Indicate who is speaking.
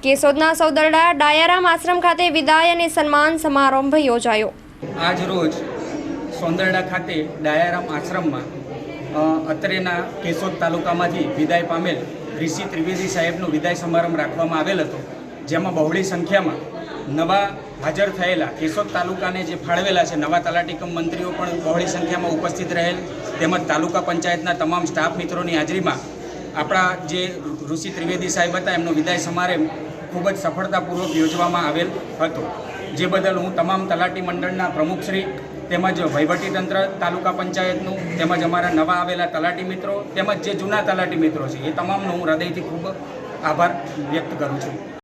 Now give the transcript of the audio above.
Speaker 1: કેશોદના સૌદરડા ડાયારામ આશ્રમ ખાતે વિદાય અને સન્માન સમારંભ યોજાયો।
Speaker 2: આજ રોજ સૌદરડા ખાતે ડાયારામ આશ્રમમાં અત્રેના કેશોદ તાલુકામાંથી વિદાય પામેલ ઋષિ ત્રિવેદી સાહેબનો વિદાય સમારંભ રાખવામાં આવેલ હતો, જેમાં બહોળી સંખ્યામાં નવા હાજર થયેલા કેશોદ તાલુકાને જે ફાળવેલા છે નવા તલાટીકમ મંત્રીઓ પણ બહોળી સંખ્યામાં ઉપસ્થિત રહેલ, તેમજ તાલુકા પંચાયતના તમામ સ્ટાફ મિત્રોની હાજરીમાં આપણા જે ઋષિ ત્રિવેદી સાહેબ હતા એમનો વિદાય સમારંભ ખૂબ જ સફળતાપૂર્વક યોજવામાં આવેલ હતો, જે બદલ હું તમામ તલાટી મંડળના પ્રમુખશ્રી તેમજ વહીવટીતંત્ર તાલુકા પંચાયતનું તેમજ અમારા નવા આવેલા તલાટી મિત્રો તેમજ જે જૂના તલાટી મિત્રો છે એ તમામનો હું હૃદયથી ખૂબ આભાર વ્યક્ત કરું છું।